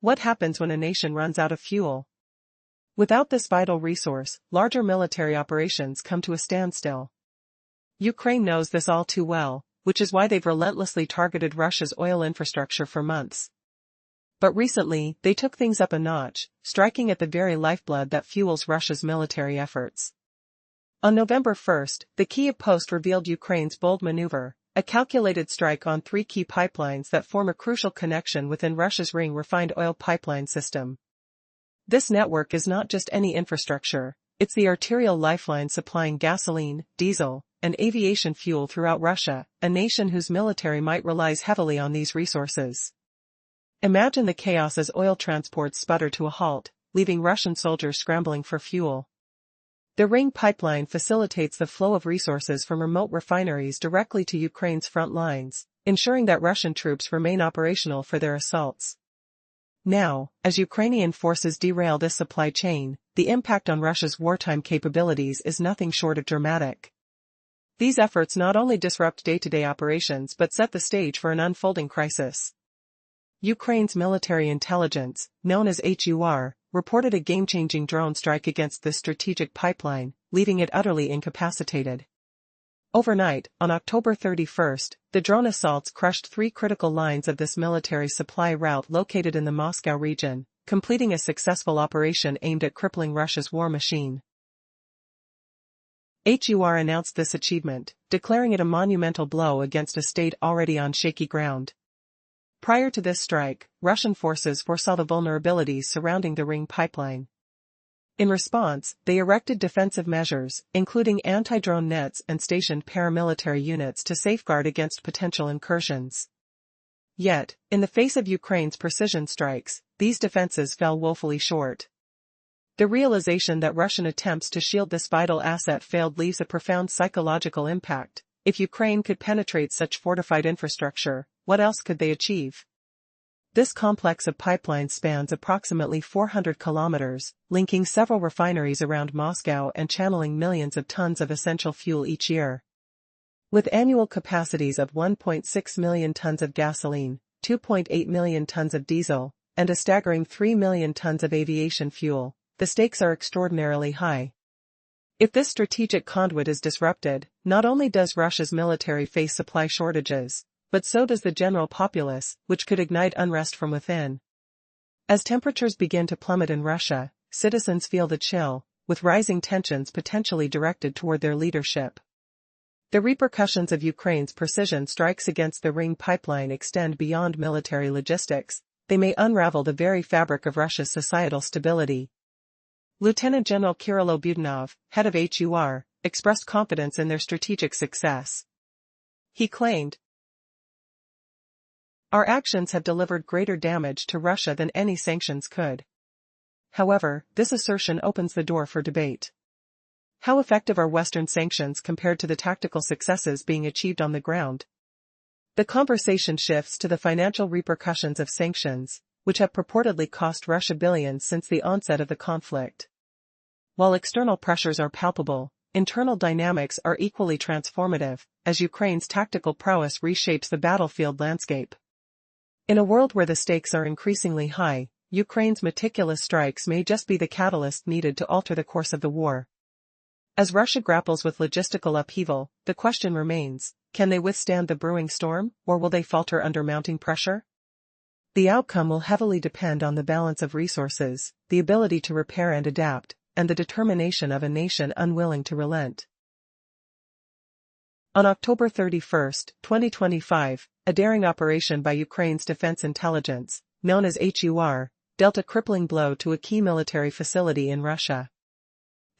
What happens when a nation runs out of fuel? Without this vital resource, larger military operations come to a standstill. Ukraine knows this all too well, which is why they've relentlessly targeted Russia's oil infrastructure for months. But recently, they took things up a notch, striking at the very lifeblood that fuels Russia's military efforts. On November 1st, the Kyiv Post revealed Ukraine's bold maneuver, a calculated strike on 3 key pipelines that form a crucial connection within Russia's ring refined oil pipeline system. This network is not just any infrastructure, it's the arterial lifeline supplying gasoline, diesel, and aviation fuel throughout Russia, a nation whose military might relies heavily on these resources. Imagine the chaos as oil transports sputter to a halt, leaving Russian soldiers scrambling for fuel. The ring pipeline facilitates the flow of resources from remote refineries directly to Ukraine's front lines, ensuring that Russian troops remain operational for their assaults. Now, as Ukrainian forces derail this supply chain, the impact on Russia's wartime capabilities is nothing short of dramatic. These efforts not only disrupt day-to-day operations but set the stage for an unfolding crisis. Ukraine's military intelligence, known as HUR, reported a game-changing drone strike against this strategic pipeline, leaving it utterly incapacitated. Overnight, on October 31st, the drone assaults crushed 3 critical lines of this military supply route located in the Moscow region, completing a successful operation aimed at crippling Russia's war machine. HUR announced this achievement, declaring it a monumental blow against a state already on shaky ground. Prior to this strike, Russian forces foresaw the vulnerabilities surrounding the ring pipeline. In response, they erected defensive measures, including anti-drone nets and stationed paramilitary units to safeguard against potential incursions. Yet, in the face of Ukraine's precision strikes, these defenses fell woefully short. The realization that Russian attempts to shield this vital asset failed leaves a profound psychological impact. If Ukraine could penetrate such fortified infrastructure, what else could they achieve? This complex of pipelines spans approximately 400 kilometers, linking several refineries around Moscow and channeling millions of tons of essential fuel each year. With annual capacities of 1.6 million tons of gasoline, 2.8 million tons of diesel, and a staggering 3 million tons of aviation fuel, the stakes are extraordinarily high. If this strategic conduit is disrupted, not only does Russia's military face supply shortages, but so does the general populace, which could ignite unrest from within. As temperatures begin to plummet in Russia, citizens feel the chill, with rising tensions potentially directed toward their leadership. The repercussions of Ukraine's precision strikes against the ring pipeline extend beyond military logistics. They may unravel the very fabric of Russia's societal stability. Lieutenant General Kirill Budanov, head of HUR, expressed confidence in their strategic success. He claimed, "Our actions have delivered greater damage to Russia than any sanctions could." However, this assertion opens the door for debate. How effective are Western sanctions compared to the tactical successes being achieved on the ground? The conversation shifts to the financial repercussions of sanctions, which have purportedly cost Russia billions since the onset of the conflict. While external pressures are palpable, internal dynamics are equally transformative, as Ukraine's tactical prowess reshapes the battlefield landscape. In a world where the stakes are increasingly high, Ukraine's meticulous strikes may just be the catalyst needed to alter the course of the war. As Russia grapples with logistical upheaval, the question remains, can they withstand the brewing storm, or will they falter under mounting pressure? The outcome will heavily depend on the balance of resources, the ability to repair and adapt, and the determination of a nation unwilling to relent. On October 31, 2025, a daring operation by Ukraine's Defense Intelligence, known as HUR, dealt a crippling blow to a key military facility in Russia.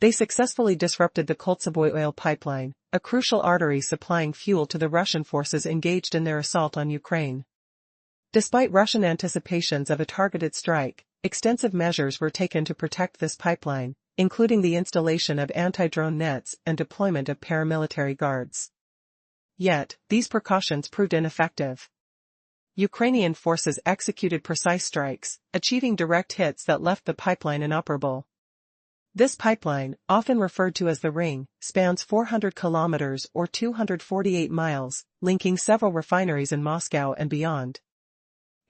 They successfully disrupted the Koltsovoy oil pipeline, a crucial artery supplying fuel to the Russian forces engaged in their assault on Ukraine. Despite Russian anticipations of a targeted strike, extensive measures were taken to protect this pipeline, including the installation of anti-drone nets and deployment of paramilitary guards. Yet, these precautions proved ineffective. Ukrainian forces executed precise strikes, achieving direct hits that left the pipeline inoperable. This pipeline, often referred to as the Ring, spans 400 kilometers or 248 miles, linking several refineries in Moscow and beyond.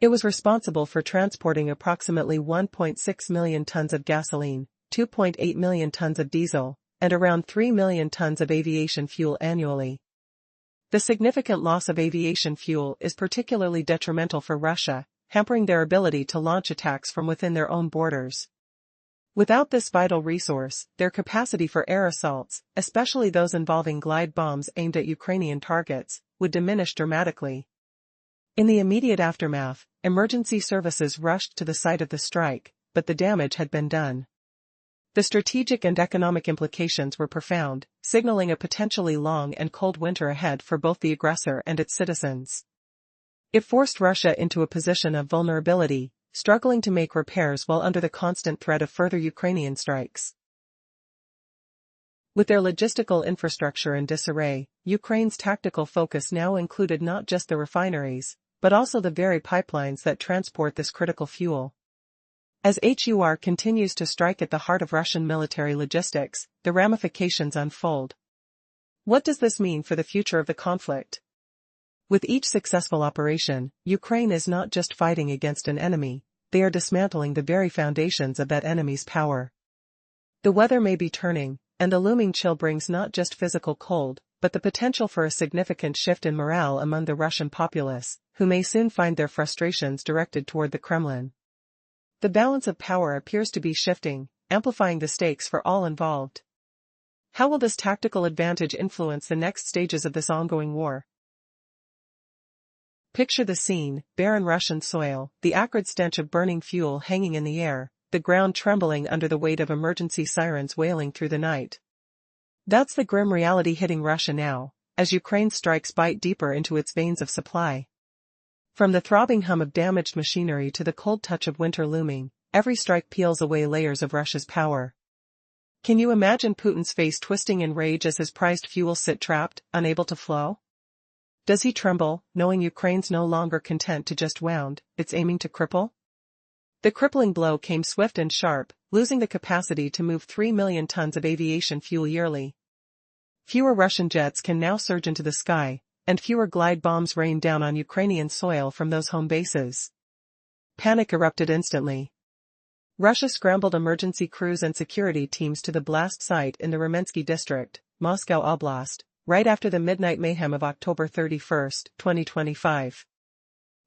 It was responsible for transporting approximately 1.6 million tons of gasoline, 2.8 million tons of diesel, and around 3 million tons of aviation fuel annually. The significant loss of aviation fuel is particularly detrimental for Russia, hampering their ability to launch attacks from within their own borders. Without this vital resource, their capacity for air assaults, especially those involving glide bombs aimed at Ukrainian targets, would diminish dramatically. In the immediate aftermath, emergency services rushed to the site of the strike, but the damage had been done. The strategic and economic implications were profound, signaling a potentially long and cold winter ahead for both the aggressor and its citizens. It forced Russia into a position of vulnerability, struggling to make repairs while under the constant threat of further Ukrainian strikes. With their logistical infrastructure in disarray, Ukraine's tactical focus now included not just the refineries, but also the very pipelines that transport this critical fuel. As HUR continues to strike at the heart of Russian military logistics, the ramifications unfold. What does this mean for the future of the conflict? With each successful operation, Ukraine is not just fighting against an enemy, they are dismantling the very foundations of that enemy's power. The weather may be turning, and the looming chill brings not just physical cold, but the potential for a significant shift in morale among the Russian populace, who may soon find their frustrations directed toward the Kremlin. The balance of power appears to be shifting, amplifying the stakes for all involved. How will this tactical advantage influence the next stages of this ongoing war? Picture the scene: barren Russian soil, the acrid stench of burning fuel hanging in the air, the ground trembling under the weight of emergency sirens wailing through the night. That's the grim reality hitting Russia now, as Ukraine's strikes bite deeper into its veins of supply. From the throbbing hum of damaged machinery to the cold touch of winter looming, every strike peels away layers of Russia's power. Can you imagine Putin's face twisting in rage as his prized fuels sit trapped, unable to flow? Does he tremble, knowing Ukraine's no longer content to just wound, it's aiming to cripple? The crippling blow came swift and sharp, losing the capacity to move 3 million tons of aviation fuel yearly. Fewer Russian jets can now surge into the sky, and fewer glide bombs rain down on Ukrainian soil from those home bases. Panic erupted instantly. Russia scrambled emergency crews and security teams to the blast site in the Remensky district, Moscow Oblast, right after the midnight mayhem of October 31, 2025.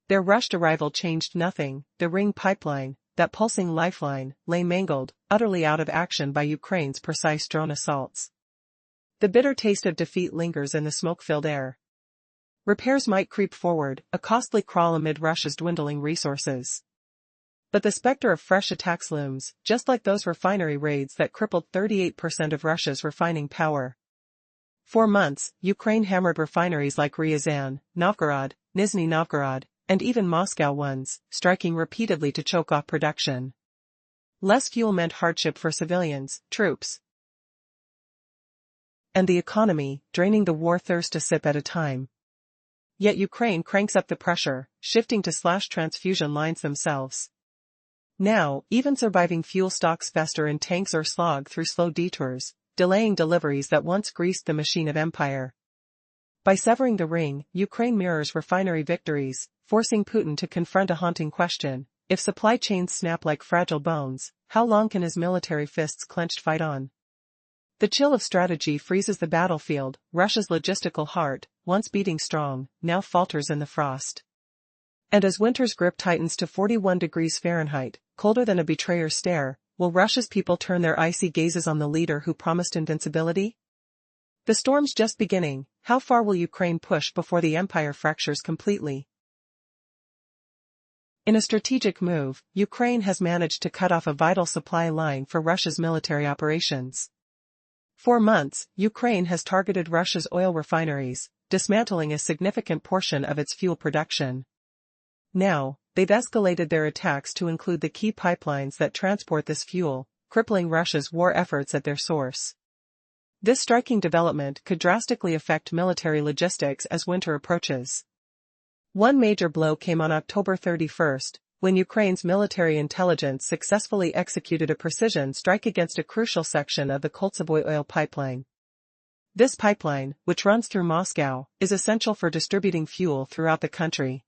Their rushed arrival changed nothing. The Ring pipeline, that pulsing lifeline, lay mangled, utterly out of action by Ukraine's precise drone assaults. The bitter taste of defeat lingers in the smoke-filled air. Repairs might creep forward, a costly crawl amid Russia's dwindling resources. But the specter of fresh attacks looms, just like those refinery raids that crippled 38% of Russia's refining power. For months, Ukraine hammered refineries like Ryazan, Novgorod, Nizhny Novgorod, and even Moscow ones, striking repeatedly to choke off production. Less fuel meant hardship for civilians, troops, and the economy, draining the war thirst a sip at a time. Yet Ukraine cranks up the pressure, shifting to slash transfusion lines themselves. Now, even surviving fuel stocks fester in tanks or slog through slow detours, delaying deliveries that once greased the machine of empire. By severing the ring, Ukraine mirrors refinery victories, forcing Putin to confront a haunting question: if supply chains snap like fragile bones, how long can his military fists clenched fight on? The chill of strategy freezes the battlefield. Russia's logistical heart, once beating strong, now falters in the frost. And as winter's grip tightens to 41 degrees Fahrenheit, colder than a betrayer's stare, will Russia's people turn their icy gazes on the leader who promised invincibility? The storm's just beginning. How far will Ukraine push before the empire fractures completely? In a strategic move, Ukraine has managed to cut off a vital supply line for Russia's military operations. For months, Ukraine has targeted Russia's oil refineries, dismantling a significant portion of its fuel production. Now, they've escalated their attacks to include the key pipelines that transport this fuel, crippling Russia's war efforts at their source. This striking development could drastically affect military logistics as winter approaches. One major blow came on October 31, when Ukraine's military intelligence successfully executed a precision strike against a crucial section of the Koltsovoy oil pipeline. This pipeline, which runs through Moscow, is essential for distributing fuel throughout the country.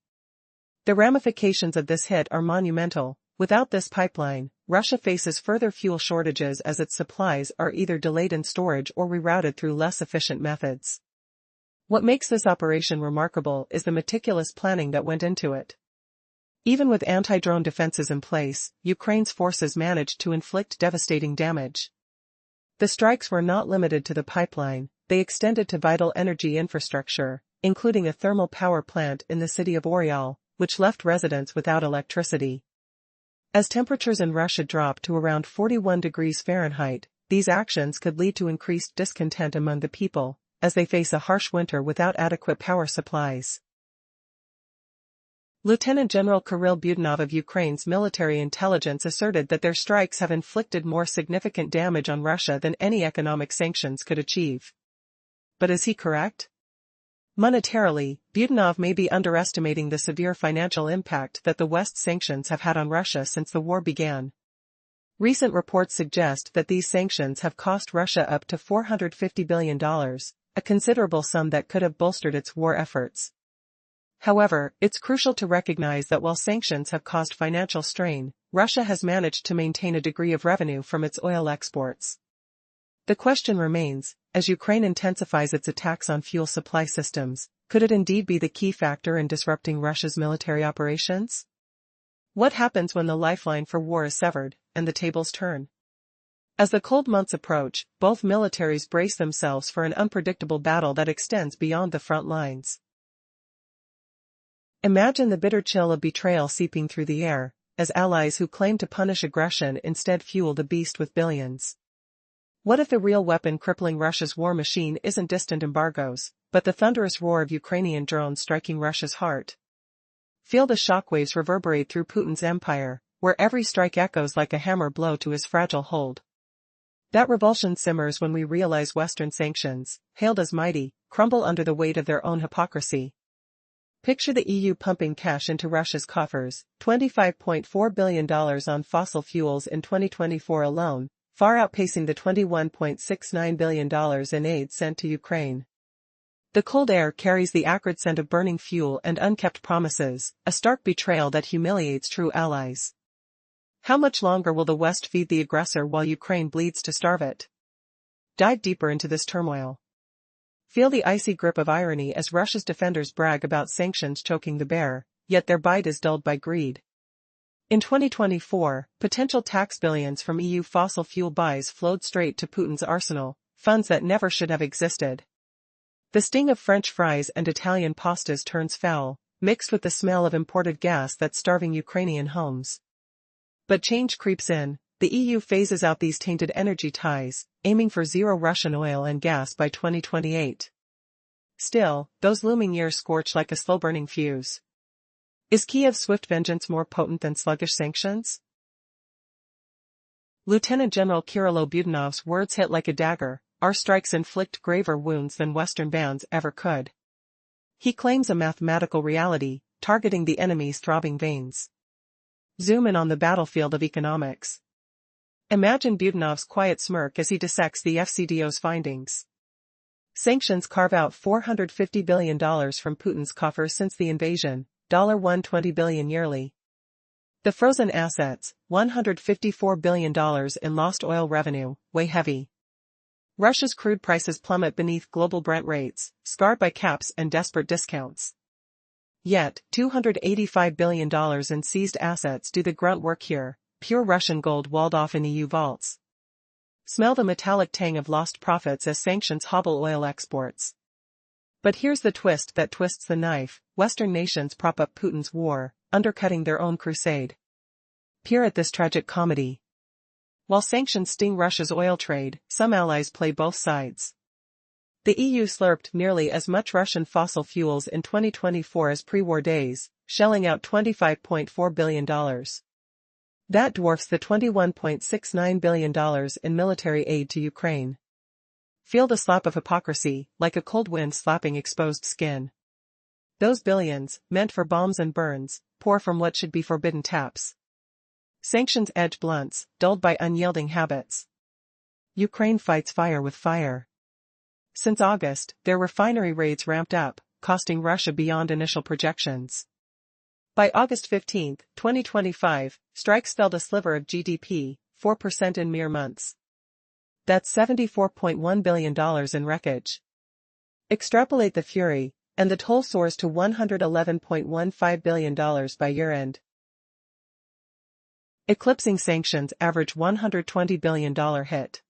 The ramifications of this hit are monumental. Without this pipeline, Russia faces further fuel shortages as its supplies are either delayed in storage or rerouted through less efficient methods. What makes this operation remarkable is the meticulous planning that went into it. Even with anti-drone defenses in place, Ukraine's forces managed to inflict devastating damage. The strikes were not limited to the pipeline, they extended to vital energy infrastructure, including a thermal power plant in the city of Oryol, which left residents without electricity. As temperatures in Russia dropped to around 41 degrees Fahrenheit, these actions could lead to increased discontent among the people, as they face a harsh winter without adequate power supplies. Lieutenant General Kirill Budanov of Ukraine's military intelligence asserted that their strikes have inflicted more significant damage on Russia than any economic sanctions could achieve. But is he correct? Monetarily, Budanov may be underestimating the severe financial impact that the West's sanctions have had on Russia since the war began. Recent reports suggest that these sanctions have cost Russia up to $450 billion, a considerable sum that could have bolstered its war efforts. However, it's crucial to recognize that while sanctions have caused financial strain, Russia has managed to maintain a degree of revenue from its oil exports. The question remains, as Ukraine intensifies its attacks on fuel supply systems, could it indeed be the key factor in disrupting Russia's military operations? What happens when the lifeline for war is severed, and the tables turn? As the cold months approach, both militaries brace themselves for an unpredictable battle that extends beyond the front lines. Imagine the bitter chill of betrayal seeping through the air, as allies who claim to punish aggression instead fuel the beast with billions. What if the real weapon crippling Russia's war machine isn't distant embargoes, but the thunderous roar of Ukrainian drones striking Russia's heart? Feel the shockwaves reverberate through Putin's empire, where every strike echoes like a hammer blow to his fragile hold. That revulsion simmers when we realize Western sanctions, hailed as mighty, crumble under the weight of their own hypocrisy. Picture the EU pumping cash into Russia's coffers, $25.4 billion on fossil fuels in 2024 alone, far outpacing the $21.69 billion in aid sent to Ukraine. The cold air carries the acrid scent of burning fuel and unkept promises, a stark betrayal that humiliates true allies. How much longer will the West feed the aggressor while Ukraine bleeds to starve it? Dive deeper into this turmoil. Feel the icy grip of irony as Russia's defenders brag about sanctions choking the bear, yet their bite is dulled by greed. In 2024, potential tax billions from EU fossil fuel buys flowed straight to Putin's arsenal, funds that never should have existed. The sting of French fries and Italian pastas turns foul, mixed with the smell of imported gas that's starving Ukrainian homes. But change creeps in. The EU phases out these tainted energy ties, aiming for zero Russian oil and gas by 2028. Still, those looming years scorch like a slow-burning fuse. Is Kiev's swift vengeance more potent than sluggish sanctions? Lieutenant General Kirill Budanov's words hit like a dagger. Our strikes inflict graver wounds than Western bans ever could. He claims a mathematical reality, targeting the enemy's throbbing veins. Zoom in on the battlefield of economics. Imagine Budanov's quiet smirk as he dissects the FCDO's findings. Sanctions carve out $450 billion from Putin's coffers since the invasion, $120 billion yearly. The frozen assets, $154 billion in lost oil revenue, weigh heavy. Russia's crude prices plummet beneath global Brent rates, scarred by caps and desperate discounts. Yet, $285 billion in seized assets do the grunt work here. Pure Russian gold walled off in EU vaults. Smell the metallic tang of lost profits as sanctions hobble oil exports. But here's the twist that twists the knife: Western nations prop up Putin's war, undercutting their own crusade. Peer at this tragic comedy. While sanctions sting Russia's oil trade, some allies play both sides. The EU slurped nearly as much Russian fossil fuels in 2024 as pre-war days, shelling out $25.4 billion. That dwarfs the $21.69 billion in military aid to Ukraine. Feel the slap of hypocrisy, like a cold wind slapping exposed skin. Those billions, meant for bombs and burns, pour from what should be forbidden taps. Sanctions edge blunts, dulled by unyielding habits. Ukraine fights fire with fire. Since August, their refinery raids ramped up, costing Russia beyond initial projections. By August 15, 2025, strikes felled a sliver of GDP, 4% in mere months. That's $74.1 billion in wreckage. Extrapolate the fury, and the toll soars to $111.15 billion by year-end. Eclipsing sanctions average $120 billion hit.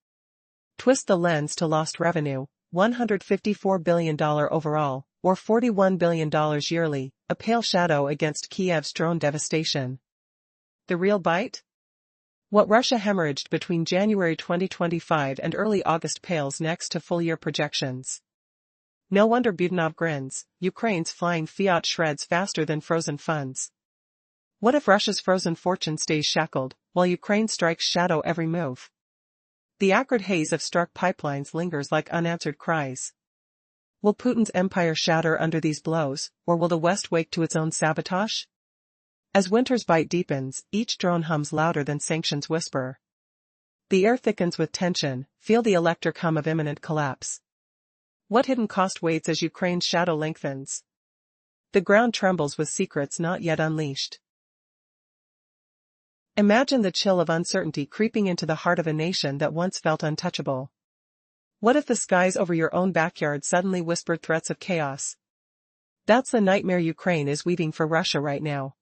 Twist the lens to lost revenue, $154 billion overall, or $41 billion yearly, a pale shadow against Kiev's drone devastation. The real bite? What Russia hemorrhaged between January 2025 and early August pales next to full-year projections. No wonder Budanov grins, Ukraine's flying fiat shreds faster than frozen funds. What if Russia's frozen fortune stays shackled, while Ukraine strikes shadow every move? The acrid haze of struck pipelines lingers like unanswered cries. Will Putin's empire shatter under these blows, or will the West wake to its own sabotage? As winter's bite deepens, each drone hums louder than sanctions whisper. The air thickens with tension, feel the electric hum of imminent collapse. What hidden cost waits as Ukraine's shadow lengthens? The ground trembles with secrets not yet unleashed. Imagine the chill of uncertainty creeping into the heart of a nation that once felt untouchable. What if the skies over your own backyard suddenly whispered threats of chaos? That's the nightmare Ukraine is weaving for Russia right now.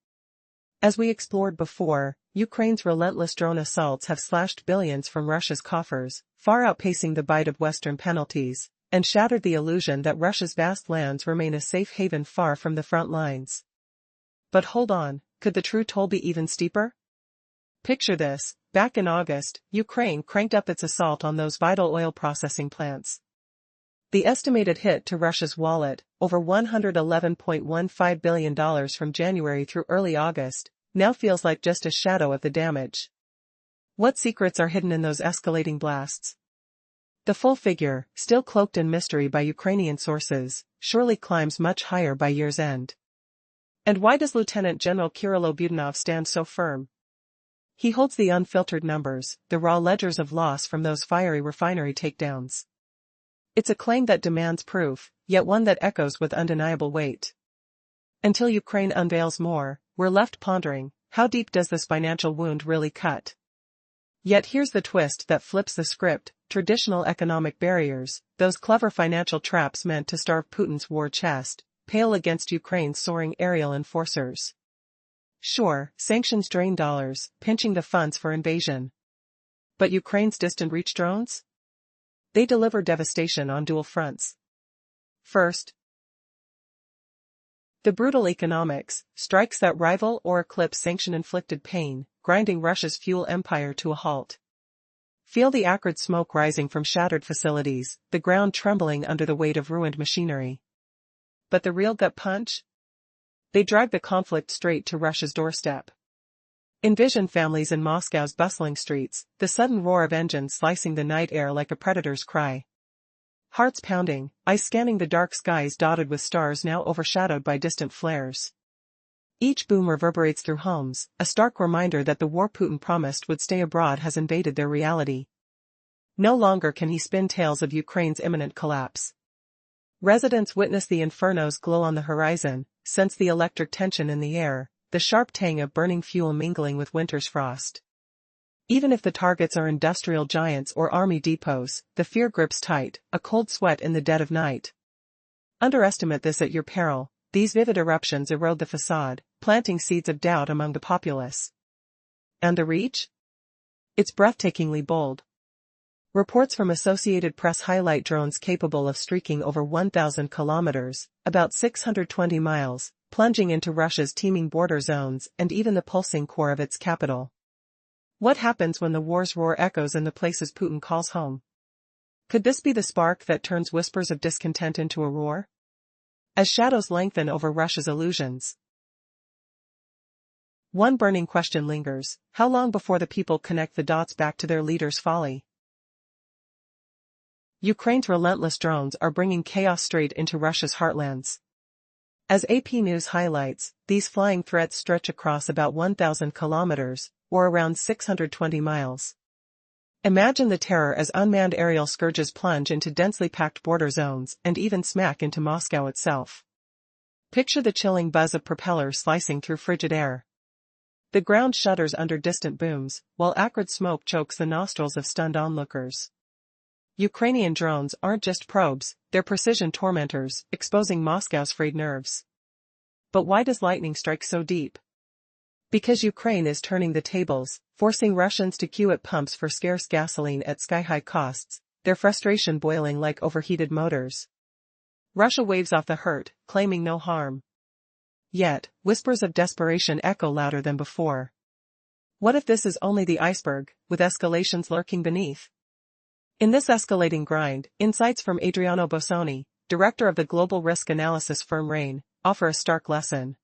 As we explored before, Ukraine's relentless drone assaults have slashed billions from Russia's coffers, far outpacing the bite of Western penalties, and shattered the illusion that Russia's vast lands remain a safe haven far from the front lines. But hold on, could the true toll be even steeper? Picture this, back in August, Ukraine cranked up its assault on those vital oil processing plants. The estimated hit to Russia's wallet, over $111.15 billion from January through early August, now feels like just a shadow of the damage. What secrets are hidden in those escalating blasts? The full figure, still cloaked in mystery by Ukrainian sources, surely climbs much higher by year's end. And why does Lieutenant General Kirill Budanov stand so firm? He holds the unfiltered numbers, the raw ledgers of loss from those fiery refinery takedowns. It's a claim that demands proof, yet one that echoes with undeniable weight. Until Ukraine unveils more, we're left pondering, how deep does this financial wound really cut? Yet here's the twist that flips the script: traditional economic barriers, those clever financial traps meant to starve Putin's war chest, pale against Ukraine's soaring aerial enforcers. Sure, sanctions drain dollars, pinching the funds for invasion. But Ukraine's distant reach drones? They deliver devastation on dual fronts. First, the brutal economics, strikes that rival or eclipse sanction-inflicted pain, grinding Russia's fuel empire to a halt. Feel the acrid smoke rising from shattered facilities, the ground trembling under the weight of ruined machinery. But the real gut punch? They drive the conflict straight to Russia's doorstep. Envision families in Moscow's bustling streets, the sudden roar of engines slicing the night air like a predator's cry. Hearts pounding, eyes scanning the dark skies dotted with stars now overshadowed by distant flares. Each boom reverberates through homes, a stark reminder that the war Putin promised would stay abroad has invaded their reality. No longer can he spin tales of Ukraine's imminent collapse. Residents witness the infernos glow on the horizon, sense the electric tension in the air, the sharp tang of burning fuel mingling with winter's frost. Even if the targets are industrial giants or army depots, the fear grips tight, a cold sweat in the dead of night. Underestimate this at your peril. These vivid eruptions erode the facade, planting seeds of doubt among the populace. And the reach? It's breathtakingly bold. Reports from Associated Press highlight drones capable of streaking over 1,000 kilometers, about 620 miles, plunging into Russia's teeming border zones and even the pulsing core of its capital. What happens when the war's roar echoes in the places Putin calls home? Could this be the spark that turns whispers of discontent into a roar? As shadows lengthen over Russia's illusions. One burning question lingers: how long before the people connect the dots back to their leader's folly? Ukraine's relentless drones are bringing chaos straight into Russia's heartlands. As AP News highlights, these flying threats stretch across about 1,000 kilometers, or around 620 miles. Imagine the terror as unmanned aerial scourges plunge into densely packed border zones and even smack into Moscow itself. Picture the chilling buzz of propellers slicing through frigid air. The ground shudders under distant booms, while acrid smoke chokes the nostrils of stunned onlookers. Ukrainian drones aren't just probes, they're precision tormentors, exposing Moscow's frayed nerves. But why does lightning strike so deep? Because Ukraine is turning the tables, forcing Russians to queue at pumps for scarce gasoline at sky-high costs, their frustration boiling like overheated motors. Russia waves off the hurt, claiming no harm. Yet, whispers of desperation echo louder than before. What if this is only the iceberg, with escalations lurking beneath? In this escalating grind, insights from Adriano Bossoni, director of the global risk analysis firm RAIN, offer a stark lesson.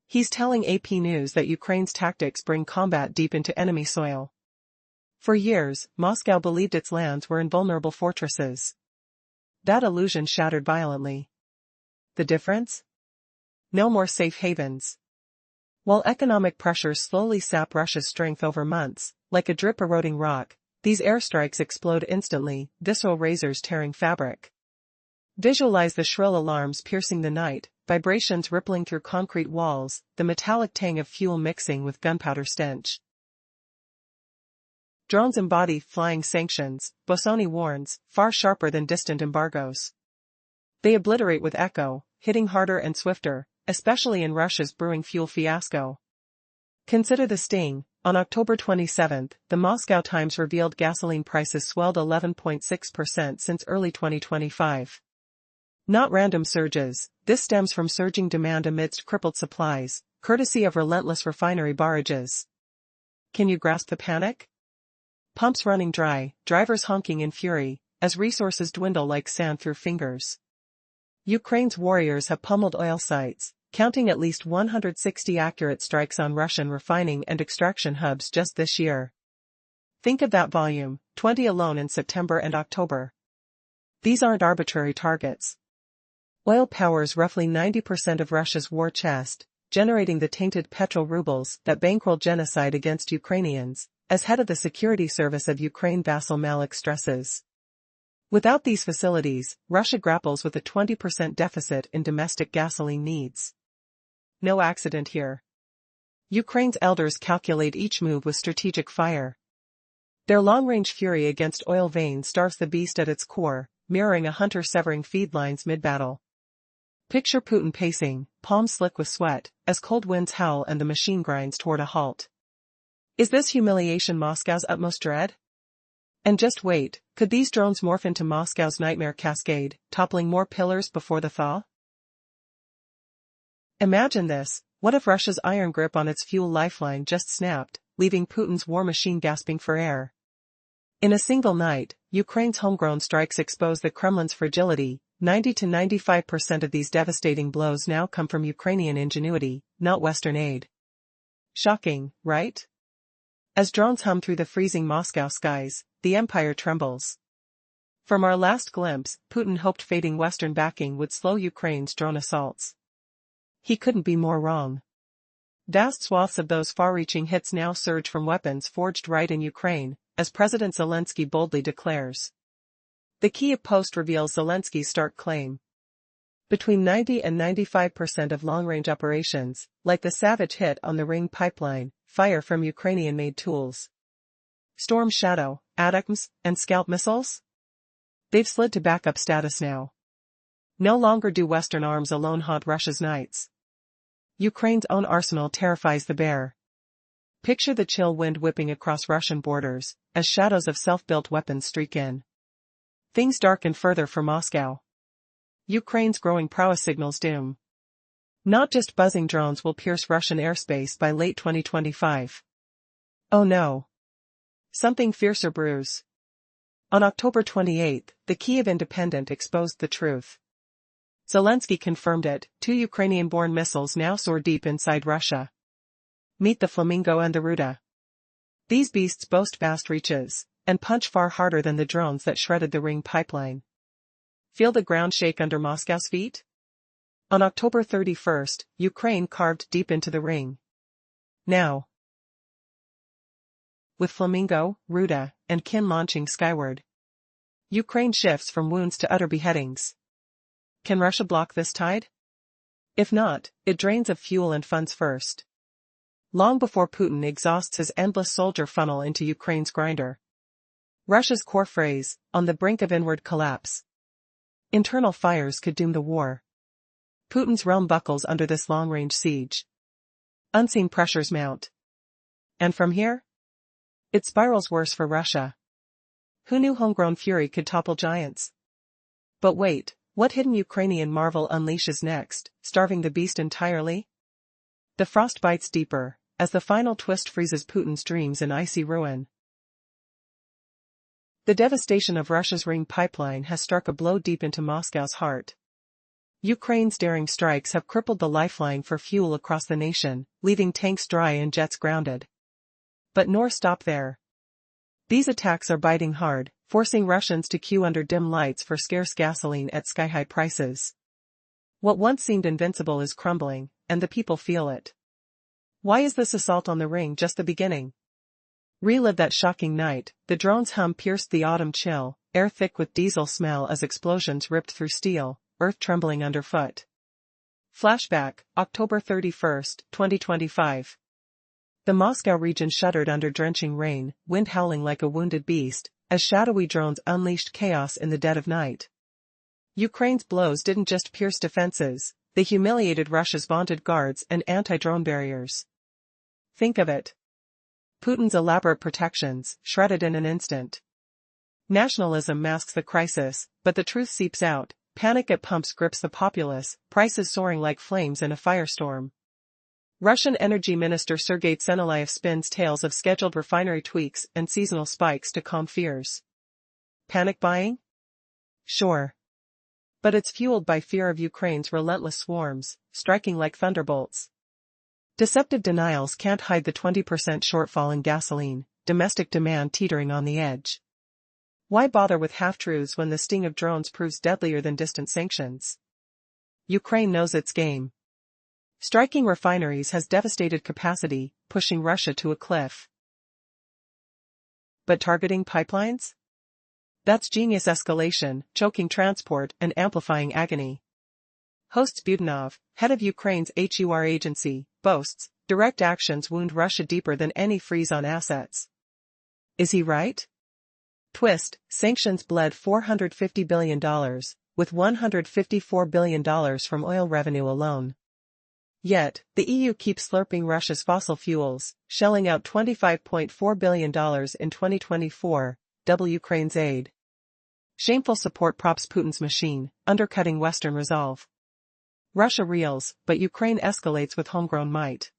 He's telling AP News that Ukraine's tactics bring combat deep into enemy soil. For years, Moscow believed its lands were invulnerable fortresses. That illusion shattered violently. The difference? No more safe havens. While economic pressures slowly sap Russia's strength over months, like a drip-eroding rock, these airstrikes explode instantly, visceral razors tearing fabric. Visualize the shrill alarms piercing the night, vibrations rippling through concrete walls, the metallic tang of fuel mixing with gunpowder stench. Drones embody flying sanctions, Bossoni warns, far sharper than distant embargoes. They obliterate with echo, hitting harder and swifter, especially in Russia's brewing fuel fiasco. Consider the sting. On October 27, the Moscow Times revealed gasoline prices swelled 11.6% since early 2025. Not random surges, this stems from surging demand amidst crippled supplies, courtesy of relentless refinery barrages. Can you grasp the panic? Pumps running dry, drivers honking in fury, as resources dwindle like sand through fingers. Ukraine's warriors have pummeled oil sites, counting at least 160 accurate strikes on Russian refining and extraction hubs just this year. Think of that volume, 20 alone in September and October. These aren't arbitrary targets. Oil powers roughly 90% of Russia's war chest, generating the tainted petrol rubles that bankroll genocide against Ukrainians, as head of the security service of Ukraine vassal Malik stresses. Without these facilities, Russia grapples with a 20% deficit in domestic gasoline needs. No accident here. Ukraine's elders calculate each move with strategic fire. Their long-range fury against oil veins starves the beast at its core, mirroring a hunter severing feed lines mid-battle. Picture Putin pacing, palms slick with sweat, as cold winds howl and the machine grinds toward a halt. Is this humiliation Moscow's utmost dread? And just wait, could these drones morph into Moscow's nightmare cascade, toppling more pillars before the thaw? Imagine this, what if Russia's iron grip on its fuel lifeline just snapped, leaving Putin's war machine gasping for air? In a single night, Ukraine's homegrown strikes expose the Kremlin's fragility. 90 to 95% of these devastating blows now come from Ukrainian ingenuity, not Western aid. Shocking, right? As drones hum through the freezing Moscow skies, the empire trembles. From our last glimpse, Putin hoped fading Western backing would slow Ukraine's drone assaults. He couldn't be more wrong. Vast swaths of those far-reaching hits now surge from weapons forged right in Ukraine, as President Zelensky boldly declares. The Kyiv Post reveals Zelensky's stark claim. Between 90 and 95% of long-range operations, like the savage hit on the Ring pipeline, fire from Ukrainian-made tools. Storm Shadow, ATACMS, and Scalp missiles? They've slid to backup status now. No longer do Western arms alone haunt Russia's nights. Ukraine's own arsenal terrifies the bear. Picture the chill wind whipping across Russian borders, as shadows of self-built weapons streak in. Things darken further for Moscow. Ukraine's growing prowess signals doom. Not just buzzing drones will pierce Russian airspace by late 2025. Oh no. Something fiercer brews. On October 28, the Kyiv Independent exposed the truth. Zelensky confirmed it, 2 Ukrainian-born missiles now soar deep inside Russia. Meet the Flamingo and the Ruda. These beasts boast vast reaches, and punch far harder than the drones that shredded the Ring pipeline. Feel the ground shake under Moscow's feet? On October 31, Ukraine carved deep into the Ring. Now, with Flamingo, Ruda, and Kin launching skyward, Ukraine shifts from wounds to utter beheadings. Can Russia block this tide? If not, it drains of fuel and funds first. Long before Putin exhausts his endless soldier funnel into Ukraine's grinder. Russia's core phrase, on the brink of inward collapse. Internal fires could doom the war. Putin's realm buckles under this long-range siege. Unseen pressures mount. And from here? It spirals worse for Russia. Who knew homegrown fury could topple giants? But wait, what hidden Ukrainian marvel unleashes next, starving the beast entirely? The frost bites deeper, as the final twist freezes Putin's dreams in icy ruin. The devastation of Russia's Ring pipeline has struck a blow deep into Moscow's heart. Ukraine's daring strikes have crippled the lifeline for fuel across the nation, leaving tanks dry and jets grounded. But nor stop there. These attacks are biting hard, forcing Russians to queue under dim lights for scarce gasoline at sky-high prices. What once seemed invincible is crumbling, and the people feel it. Why is this assault on the Ring just the beginning? Relive that shocking night. The drone's hum pierced the autumn chill, air thick with diesel smell as explosions ripped through steel, earth trembling underfoot. Flashback, October 31, 2025. The Moscow region shuddered under drenching rain, wind howling like a wounded beast, as shadowy drones unleashed chaos in the dead of night. Ukraine's blows didn't just pierce defenses, they humiliated Russia's vaunted guards and anti-drone barriers. Think of it. Putin's elaborate protections, shredded in an instant. Nationalism masks the crisis, but the truth seeps out. Panic at pumps grips the populace, prices soaring like flames in a firestorm. Russian Energy Minister Sergei Tsennelayev spins tales of scheduled refinery tweaks and seasonal spikes to calm fears. Panic buying? Sure. But it's fueled by fear of Ukraine's relentless swarms, striking like thunderbolts. Deceptive denials can't hide the 20% shortfall in gasoline, domestic demand teetering on the edge. Why bother with half-truths when the sting of drones proves deadlier than distant sanctions? Ukraine knows its game. Striking refineries has devastated capacity, pushing Russia to a cliff. But targeting pipelines? That's genius escalation, choking transport and amplifying agony. Hosts Budanov, head of Ukraine's HUR agency, boasts, direct actions wound Russia deeper than any freeze on assets. Is he right? Twist, sanctions bled $450 billion, with $154 billion from oil revenue alone. Yet, the EU keeps slurping Russia's fossil fuels, shelling out $25.4 billion in 2024, double Ukraine's aid. Shameful support props Putin's machine, undercutting Western resolve. Russia reels, but Ukraine escalates with homegrown might.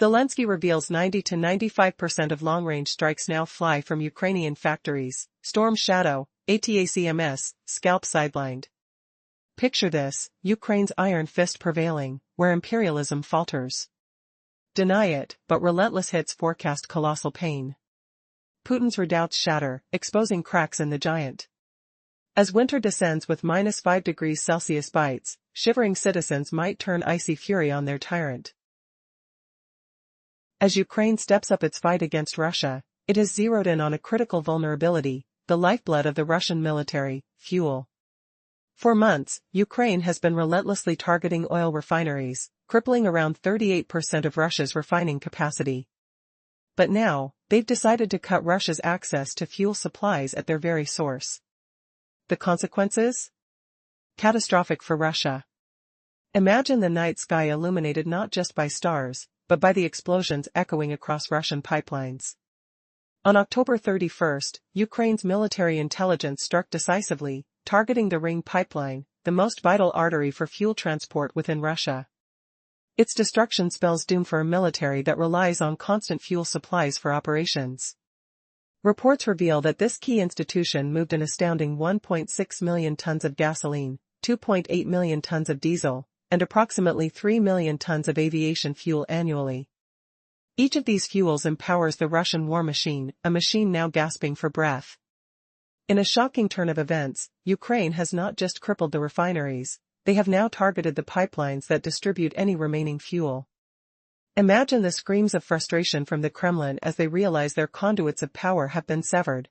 Zelensky reveals 90 to 95% of long-range strikes now fly from Ukrainian factories. Storm Shadow, ATACMS, scalp sidelined. Picture this, Ukraine's iron fist prevailing, where imperialism falters. Deny it, but relentless hits forecast colossal pain. Putin's redoubts shatter, exposing cracks in the giant. As winter descends with -5 degrees Celsius bites, shivering citizens might turn icy fury on their tyrant. As Ukraine steps up its fight against Russia, it has zeroed in on a critical vulnerability, the lifeblood of the Russian military, fuel. For months, Ukraine has been relentlessly targeting oil refineries, crippling around 38% of Russia's refining capacity. But now, they've decided to cut Russia's access to fuel supplies at their very source. The consequences? Catastrophic for Russia. Imagine the night sky illuminated not just by stars, but by the explosions echoing across Russian pipelines. On October 31, Ukraine's military intelligence struck decisively, targeting the Ring pipeline, the most vital artery for fuel transport within Russia. Its destruction spells doom for a military that relies on constant fuel supplies for operations. Reports reveal that this key institution moved an astounding 1.6 million tons of gasoline, 2.8 million tons of diesel, and approximately 3 million tons of aviation fuel annually. Each of these fuels empowers the Russian war machine, a machine now gasping for breath. In a shocking turn of events, Ukraine has not just crippled the refineries, they have now targeted the pipelines that distribute any remaining fuel. Imagine the screams of frustration from the Kremlin as they realize their conduits of power have been severed.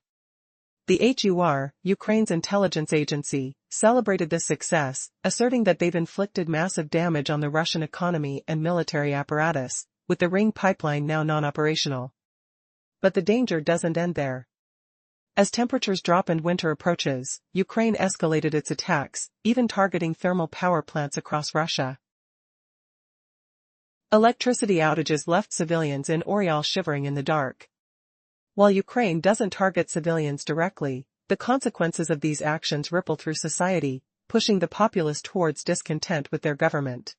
The HUR, Ukraine's intelligence agency, celebrated this success, asserting that they've inflicted massive damage on the Russian economy and military apparatus, with the Ring pipeline now non-operational. But the danger doesn't end there. As temperatures drop and winter approaches, Ukraine escalated its attacks, even targeting thermal power plants across Russia. Electricity outages left civilians in Oryol shivering in the dark. While Ukraine doesn't target civilians directly, the consequences of these actions ripple through society, pushing the populace towards discontent with their government.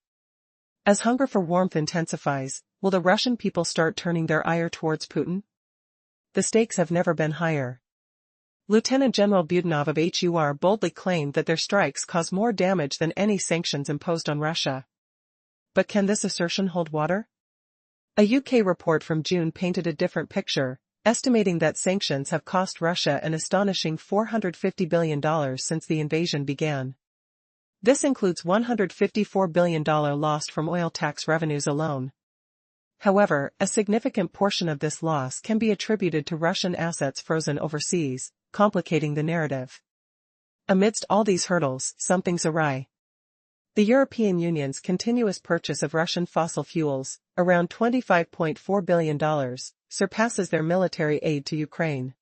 As hunger for warmth intensifies, will the Russian people start turning their ire towards Putin? The stakes have never been higher. Lieutenant General Budanov of HUR boldly claimed that their strikes cause more damage than any sanctions imposed on Russia. But can this assertion hold water? A UK report from June painted a different picture, estimating that sanctions have cost Russia an astonishing $450 billion since the invasion began. This includes $154 billion lost from oil tax revenues alone. However, a significant portion of this loss can be attributed to Russian assets frozen overseas, complicating the narrative. Amidst all these hurdles, something's awry. The European Union's continuous purchase of Russian fossil fuels, around $25.4 billion, surpasses their military aid to Ukraine.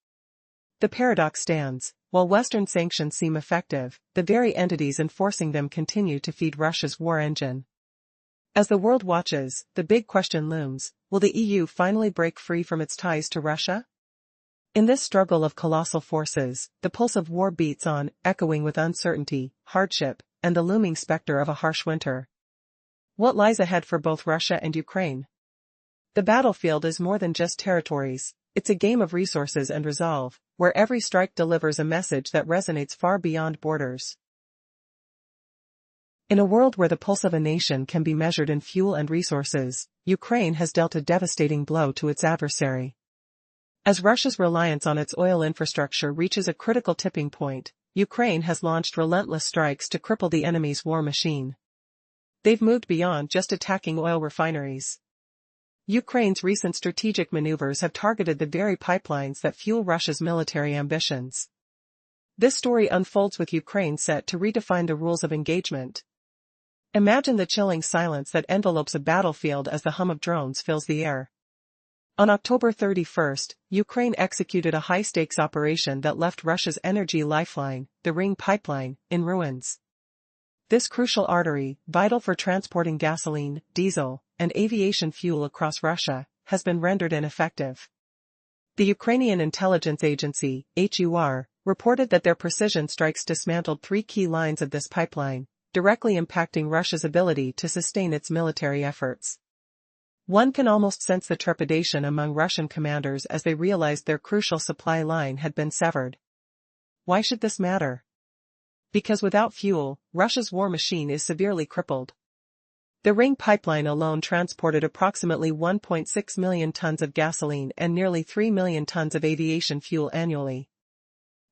The paradox stands: while Western sanctions seem effective, the very entities enforcing them continue to feed Russia's war engine. As the world watches, the big question looms: will the EU finally break free from its ties to Russia? In this struggle of colossal forces, the pulse of war beats on, echoing with uncertainty, hardship, and the looming specter of a harsh winter. What lies ahead for both Russia and Ukraine? The battlefield is more than just territories, it's a game of resources and resolve, where every strike delivers a message that resonates far beyond borders. In a world where the pulse of a nation can be measured in fuel and resources, Ukraine has dealt a devastating blow to its adversary. As Russia's reliance on its oil infrastructure reaches a critical tipping point, Ukraine has launched relentless strikes to cripple the enemy's war machine. They've moved beyond just attacking oil refineries. Ukraine's recent strategic maneuvers have targeted the very pipelines that fuel Russia's military ambitions. This story unfolds with Ukraine set to redefine the rules of engagement. Imagine the chilling silence that envelopes a battlefield as the hum of drones fills the air. On October 31, Ukraine executed a high-stakes operation that left Russia's energy lifeline, the Ring pipeline, in ruins. This crucial artery, vital for transporting gasoline, diesel, and aviation fuel across Russia, has been rendered ineffective. The Ukrainian intelligence agency, HUR, reported that their precision strikes dismantled 3 key lines of this pipeline, directly impacting Russia's ability to sustain its military efforts. One can almost sense the trepidation among Russian commanders as they realized their crucial supply line had been severed. Why should this matter? Because without fuel, Russia's war machine is severely crippled. The Ring pipeline alone transported approximately 1.6 million tons of gasoline and nearly 3 million tons of aviation fuel annually.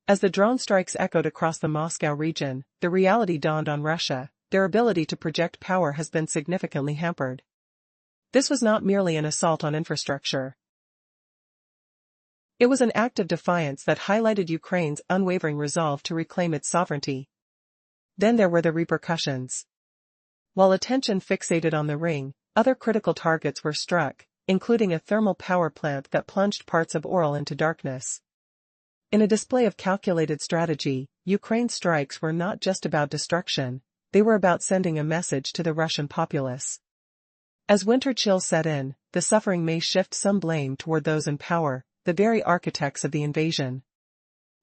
As the drone strikes echoed across the Moscow region, the reality dawned on Russia: their ability to project power has been significantly hampered. This was not merely an assault on infrastructure. It was an act of defiance that highlighted Ukraine's unwavering resolve to reclaim its sovereignty. Then there were the repercussions. While attention fixated on the Ring, other critical targets were struck, including a thermal power plant that plunged parts of Oryol into darkness. In a display of calculated strategy, Ukraine's strikes were not just about destruction, they were about sending a message to the Russian populace. As winter chills set in, the suffering may shift some blame toward those in power, the very architects of the invasion.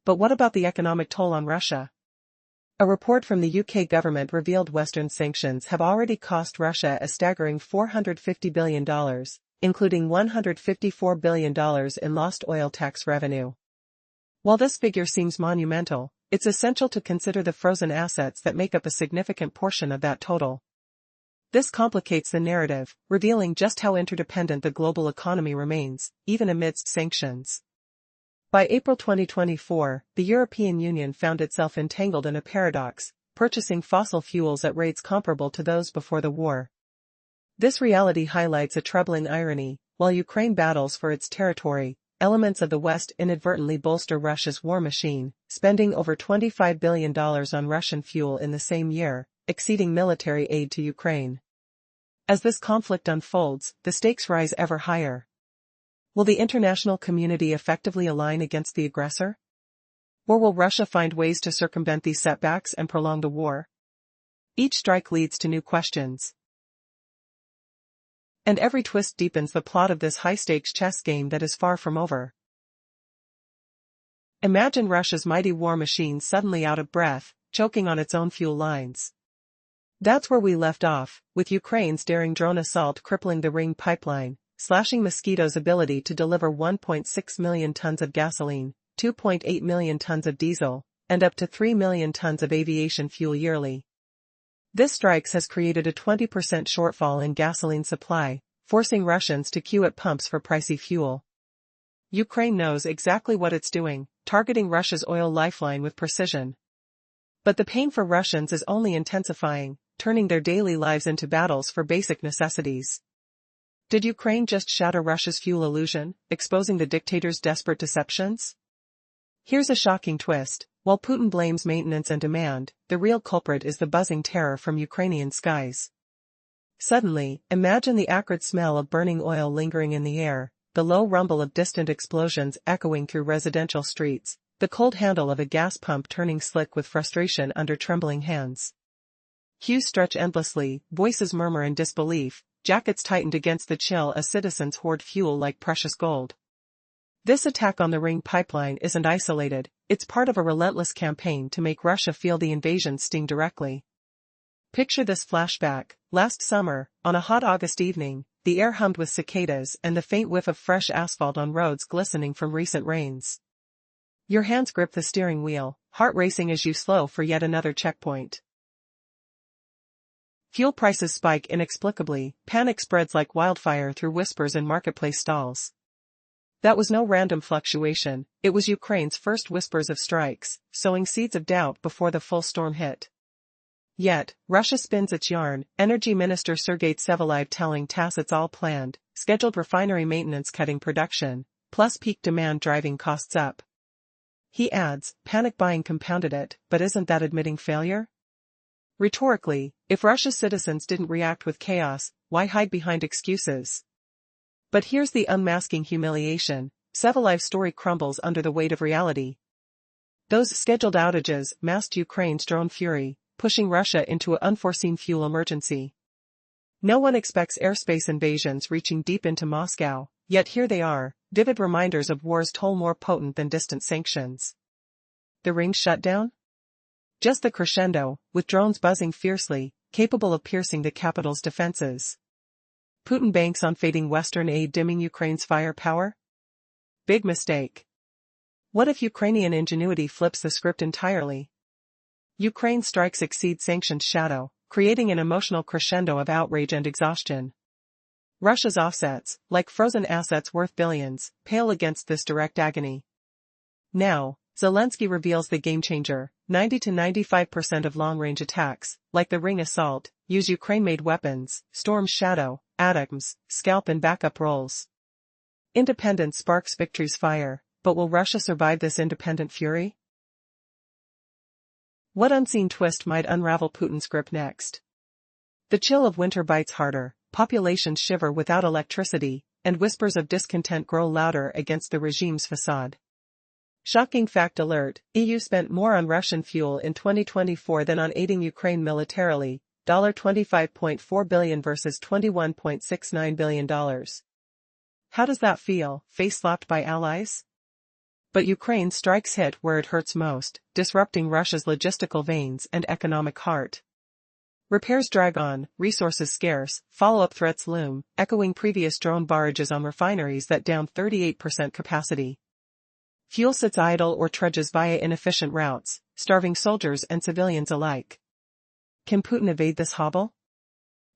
But what about the economic toll on Russia? A report from the UK government revealed Western sanctions have already cost Russia a staggering $450 billion, including $154 billion in lost oil tax revenue. While this figure seems monumental, it's essential to consider the frozen assets that make up a significant portion of that total. This complicates the narrative, revealing just how interdependent the global economy remains, even amidst sanctions. By April 2024, the European Union found itself entangled in a paradox, purchasing fossil fuels at rates comparable to those before the war. This reality highlights a troubling irony: while Ukraine battles for its territory, elements of the West inadvertently bolster Russia's war machine, spending over $25 billion on Russian fuel in the same year, exceeding military aid to Ukraine. As this conflict unfolds, the stakes rise ever higher. Will the international community effectively align against the aggressor? Or will Russia find ways to circumvent these setbacks and prolong the war? Each strike leads to new questions. And every twist deepens the plot of this high-stakes chess game that is far from over. Imagine Russia's mighty war machine suddenly out of breath, choking on its own fuel lines. That's where we left off, with Ukraine's daring drone assault crippling the Ring pipeline, slashing Mosquito's ability to deliver 1.6 million tons of gasoline, 2.8 million tons of diesel, and up to 3 million tons of aviation fuel yearly. This strike has created a 20% shortfall in gasoline supply, forcing Russians to queue at pumps for pricey fuel. Ukraine knows exactly what it's doing, targeting Russia's oil lifeline with precision. But the pain for Russians is only intensifying, turning their daily lives into battles for basic necessities. Did Ukraine just shatter Russia's fuel illusion, exposing the dictator's desperate deceptions? Here's a shocking twist. While Putin blames maintenance and demand, the real culprit is the buzzing terror from Ukrainian skies. Suddenly, imagine the acrid smell of burning oil lingering in the air, the low rumble of distant explosions echoing through residential streets, the cold handle of a gas pump turning slick with frustration under trembling hands. Queues stretch endlessly, voices murmur in disbelief, jackets tightened against the chill as citizens hoard fuel like precious gold. This attack on the Ring pipeline isn't isolated, it's part of a relentless campaign to make Russia feel the invasion sting directly. Picture this flashback. Last summer, on a hot August evening, the air hummed with cicadas and the faint whiff of fresh asphalt on roads glistening from recent rains. Your hands grip the steering wheel, heart racing as you slow for yet another checkpoint. Fuel prices spike inexplicably, panic spreads like wildfire through whispers in marketplace stalls. That was no random fluctuation, it was Ukraine's first whispers of strikes, sowing seeds of doubt before the full storm hit. Yet, Russia spins its yarn, Energy Minister Sergei Tsevalaev telling TASS it's all planned, scheduled refinery maintenance cutting production, plus peak demand driving costs up. He adds, panic buying compounded it, but isn't that admitting failure? Rhetorically, if Russia's citizens didn't react with chaos, why hide behind excuses? But here's the unmasking humiliation. Tsevalaev's story crumbles under the weight of reality. Those scheduled outages masked Ukraine's drone fury, pushing Russia into an unforeseen fuel emergency. No one expects airspace invasions reaching deep into Moscow, yet here they are, vivid reminders of war's toll more potent than distant sanctions. The Ring's shutdown? Just the crescendo, with drones buzzing fiercely, capable of piercing the capital's defenses. Putin banks on fading Western aid dimming Ukraine's firepower? Big mistake. What if Ukrainian ingenuity flips the script entirely? Ukraine's strikes exceed sanctions' shadow, creating an emotional crescendo of outrage and exhaustion. Russia's offsets, like frozen assets worth billions, pale against this direct agony. Now, Zelensky reveals the game-changer. 90 to 95% of long-range attacks, like the Ring assault, use Ukraine-made weapons, Storm's Shadow, ATACMS, Scalp and backup roles. Independence sparks victory's fire, but will Russia survive this independent fury? What unseen twist might unravel Putin's grip next? The chill of winter bites harder, populations shiver without electricity, and whispers of discontent grow louder against the regime's facade. Shocking fact alert, EU spent more on Russian fuel in 2024 than on aiding Ukraine militarily, $25.4 billion versus $21.69 billion. How does that feel, face-slapped by allies? But Ukraine's strikes hit where it hurts most, disrupting Russia's logistical veins and economic heart. Repairs drag on, resources scarce, follow-up threats loom, echoing previous drone barrages on refineries that downed 38% capacity. Fuel sits idle or trudges via inefficient routes, starving soldiers and civilians alike. Can Putin evade this hobble?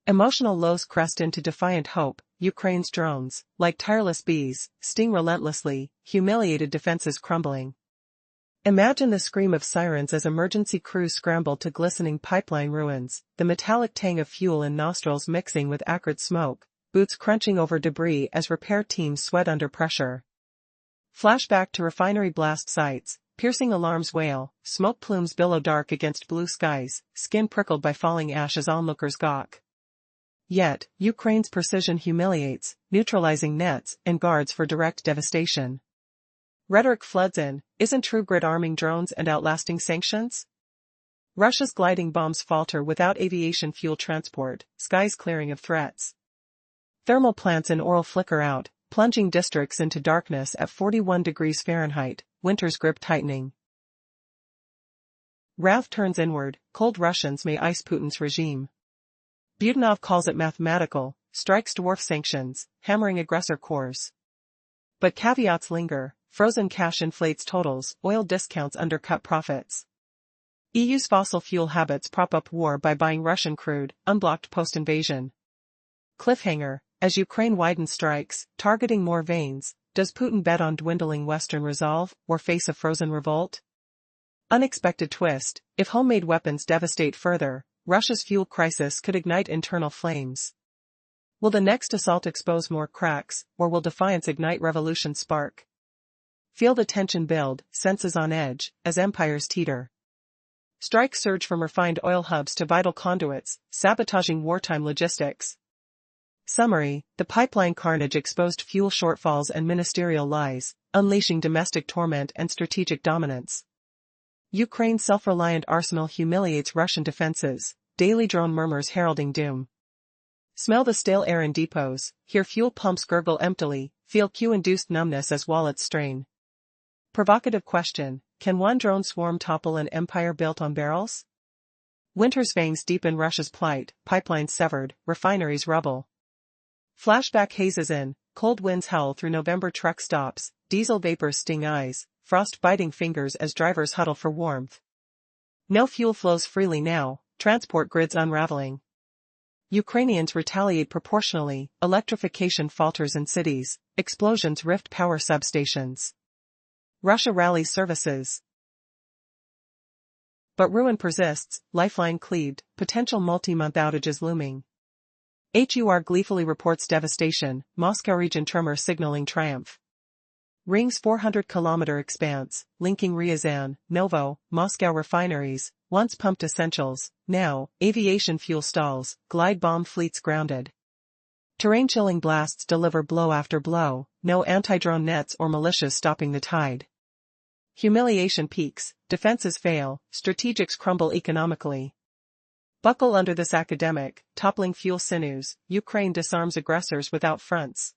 Emotional lows crest into defiant hope. Ukraine's drones, like tireless bees, sting relentlessly, humiliated defenses crumbling. Imagine the scream of sirens as emergency crews scramble to glistening pipeline ruins, the metallic tang of fuel in nostrils mixing with acrid smoke, boots crunching over debris as repair teams sweat under pressure. Flashback to refinery blast sites, piercing alarms wail, smoke plumes billow dark against blue skies, skin prickled by falling ash as onlookers gawk. Yet, Ukraine's precision humiliates, neutralizing nets and guards for direct devastation. Rhetoric floods in, isn't true grit arming drones and outlasting sanctions? Russia's gliding bombs falter without aviation fuel transport, skies clearing of threats. Thermal plants in Oral flicker out, plunging districts into darkness at 41 degrees Fahrenheit, winter's grip tightening. Wrath turns inward, cold Russians may ice Putin's regime. Budanov calls it mathematical, strikes dwarf sanctions, hammering aggressor cores. But caveats linger, frozen cash inflates totals, oil discounts undercut profits. EU's fossil fuel habits prop up war by buying Russian crude, unblocked post-invasion. Cliffhanger, as Ukraine widens strikes, targeting more veins, does Putin bet on dwindling Western resolve, or face a frozen revolt? Unexpected twist, if homemade weapons devastate further, Russia's fuel crisis could ignite internal flames. Will the next assault expose more cracks, or will defiance ignite revolution's spark? Feel the tension build, senses on edge, as empires teeter. Strikes surge from refined oil hubs to vital conduits, sabotaging wartime logistics. Summary, the pipeline carnage exposed fuel shortfalls and ministerial lies, unleashing domestic torment and strategic dominance. Ukraine's self-reliant arsenal humiliates Russian defenses, daily drone murmurs heralding doom. Smell the stale air in depots, hear fuel pumps gurgle emptily, feel Q-induced numbness as wallets strain. Provocative question, can one drone swarm topple an empire built on barrels? Winter's veins deepen Russia's plight, pipelines severed, refineries rubble. Flashback hazes in, cold winds howl through November truck stops, diesel vapors sting eyes, frost-biting fingers as drivers huddle for warmth. No fuel flows freely now, transport grids unraveling. Ukrainians retaliate proportionally, electrification falters in cities, explosions rift power substations. Russia rallies services. But ruin persists, lifeline cleaved, potential multi-month outages looming. HUR gleefully reports devastation, Moscow region tremor signaling triumph. Ring's 400-kilometer expanse, linking Ryazan, Novo, Moscow refineries, once pumped essentials, now, aviation fuel stalls, glide bomb fleets grounded. Terrain-chilling blasts deliver blow after blow, no anti-drone nets or militias stopping the tide. Humiliation peaks, defenses fail, strategics crumble economically. Buckle under this academic, toppling fuel sinews, Ukraine disarms aggressors without fronts.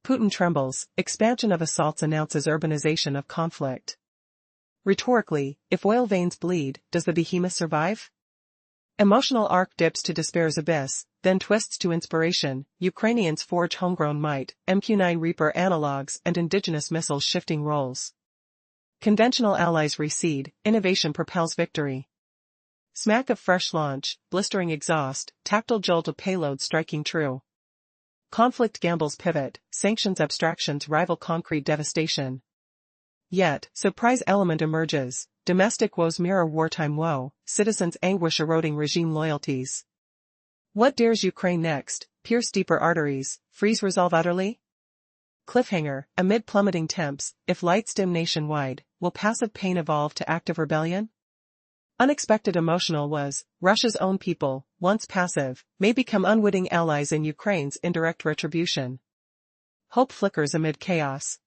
Putin trembles, expansion of assaults announces urbanization of conflict. Rhetorically, if oil veins bleed, does the behemoth survive? Emotional arc dips to despair's abyss, then twists to inspiration, Ukrainians forge homegrown might, MQ-9 Reaper analogs and indigenous missiles shifting roles. Conventional allies recede, innovation propels victory. Smack of fresh launch, blistering exhaust, tactile jolt of payload striking true. Conflict gambles pivot, sanctions abstractions rival concrete devastation. Yet, surprise element emerges, domestic woes mirror wartime woe, citizens' anguish eroding regime loyalties. What dares Ukraine next, pierce deeper arteries, freeze resolve utterly? Cliffhanger, amid plummeting temps, if lights dim nationwide, will passive pain evolve to active rebellion? Unexpected emotional was, Russia's own people, once passive, may become unwitting allies in Ukraine's indirect retribution. Hope flickers amid chaos.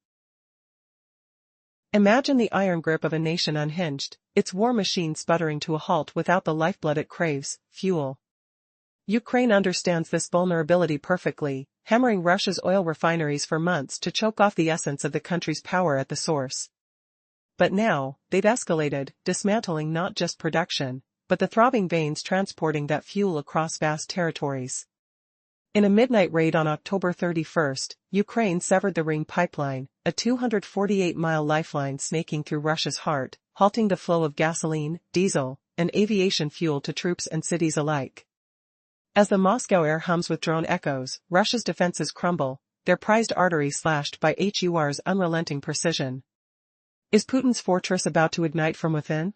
Imagine the iron grip of a nation unhinged, its war machine sputtering to a halt without the lifeblood it craves, fuel. Ukraine understands this vulnerability perfectly, hammering Russia's oil refineries for months to choke off the essence of the country's power at the source. But now, they've escalated, dismantling not just production, but the throbbing veins transporting that fuel across vast territories. In a midnight raid on October 31st, Ukraine severed the Ring pipeline, a 248-mile lifeline snaking through Russia's heart, halting the flow of gasoline, diesel, and aviation fuel to troops and cities alike. As the Moscow air hums with drone echoes, Russia's defenses crumble, their prized arteries slashed by HUR's unrelenting precision. Is Putin's fortress about to ignite from within?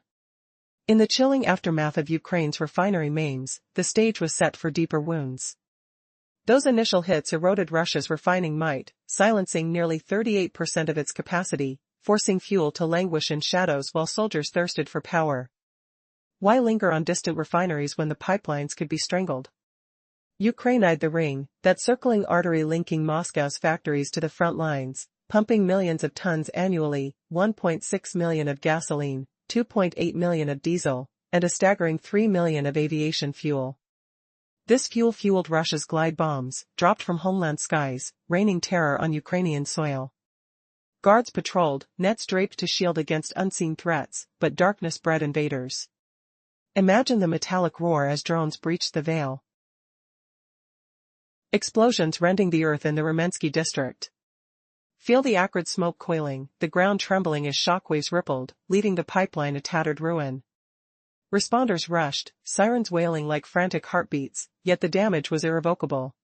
In the chilling aftermath of Ukraine's refinery maims, the stage was set for deeper wounds. Those initial hits eroded Russia's refining might, silencing nearly 38% of its capacity, forcing fuel to languish in shadows while soldiers thirsted for power. Why linger on distant refineries when the pipelines could be strangled? Ukraine eyed the ring, that circling artery linking Moscow's factories to the front lines, pumping millions of tons annually, 1.6 million of gasoline, 2.8 million of diesel, and a staggering 3 million of aviation fuel. This fuel fueled Russia's glide bombs, dropped from homeland skies, raining terror on Ukrainian soil. Guards patrolled, nets draped to shield against unseen threats, but darkness bred invaders. Imagine the metallic roar as drones breached the veil. Explosions rending the earth in the Remensky district. Feel the acrid smoke coiling, the ground trembling as shockwaves rippled, leaving the pipeline a tattered ruin. Responders rushed, sirens wailing like frantic heartbeats, yet the damage was irrevocable.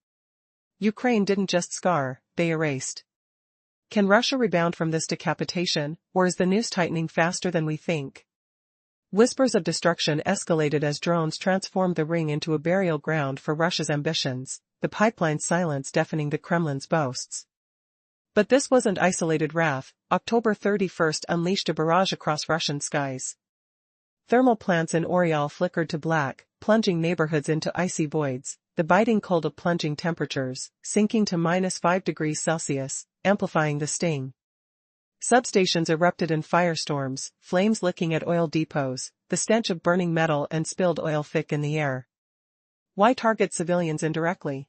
Ukraine didn't just scar, they erased. Can Russia rebound from this decapitation, or is the noose tightening faster than we think? Whispers of destruction escalated as drones transformed the ring into a burial ground for Russia's ambitions, the pipeline's silence deafening the Kremlin's boasts. But this wasn't isolated wrath. October 31st unleashed a barrage across Russian skies. Thermal plants in Oriol flickered to black, plunging neighborhoods into icy voids, the biting cold of plunging temperatures, sinking to -5 degrees Celsius, amplifying the sting. Substations erupted in firestorms, flames licking at oil depots, the stench of burning metal and spilled oil thick in the air. Why target civilians indirectly?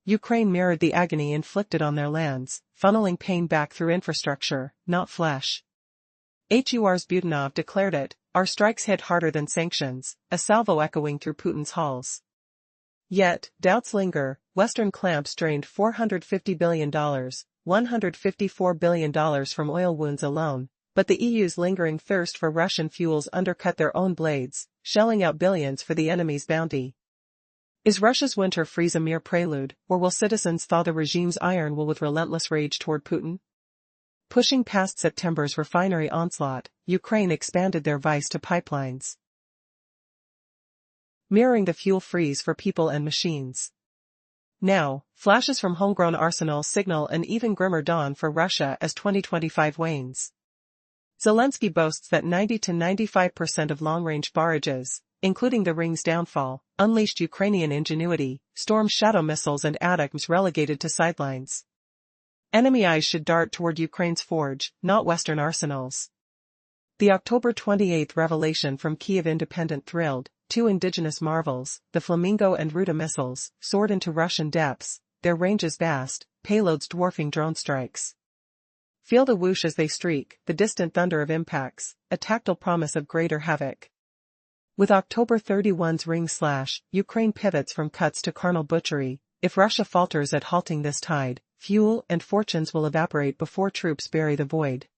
Ukraine mirrored the agony inflicted on their lands, funneling pain back through infrastructure, not flesh. HUR's Budanov declared it, "Our strikes hit harder than sanctions," a salvo echoing through Putin's halls. Yet, doubts linger. Western clamps drained $450 billion, $154 billion from oil wounds alone, but the EU's lingering thirst for Russian fuels undercut their own blades, shelling out billions for the enemy's bounty. Is Russia's winter freeze a mere prelude, or will citizens thaw the regime's iron will with relentless rage toward Putin? Pushing past September's refinery onslaught, Ukraine expanded their vice to pipelines, mirroring the fuel freeze for people and machines. Now, flashes from homegrown arsenals signal an even grimmer dawn for Russia as 2025 wanes. Zelensky boasts that 90 to 95% of long-range barrages, including the ring's downfall, unleashed Ukrainian ingenuity, stormed shadow missiles and atoms relegated to sidelines. Enemy eyes should dart toward Ukraine's forge, not Western arsenals. The October 28 revelation from Kyiv Independent thrilled. Two indigenous marvels, the Flamingo and Ruda missiles, soared into Russian depths, their ranges vast, payloads dwarfing drone strikes. Feel the whoosh as they streak, the distant thunder of impacts, a tactile promise of greater havoc. With October 31's ring slash, Ukraine pivots from cuts to carnal butchery. If Russia falters at halting this tide, fuel and fortunes will evaporate before troops bury the void.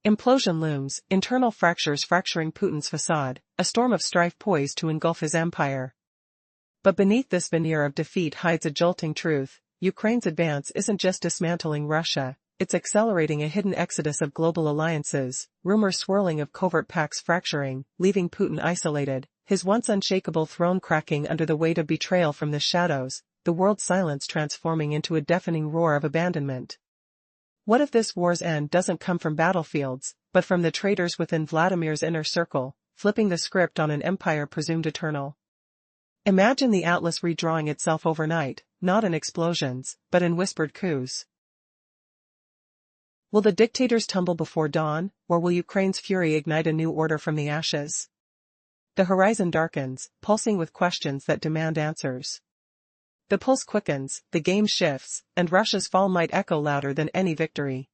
Implosion looms, internal fractures fracturing Putin's facade, a storm of strife poised to engulf his empire. But beneath this veneer of defeat hides a jolting truth. Ukraine's advance isn't just dismantling Russia, it's accelerating a hidden exodus of global alliances, rumors swirling of covert pacts fracturing, leaving Putin isolated, his once unshakable throne cracking under the weight of betrayal from the shadows, the world's silence transforming into a deafening roar of abandonment. What if this war's end doesn't come from battlefields, but from the traitors within Vladimir's inner circle, flipping the script on an empire presumed eternal? Imagine the Atlas redrawing itself overnight, not in explosions, but in whispered coups. Will the dictators tumble before dawn, or will Ukraine's fury ignite a new order from the ashes? The horizon darkens, pulsing with questions that demand answers. The pulse quickens, the game shifts, and Russia's fall might echo louder than any victory.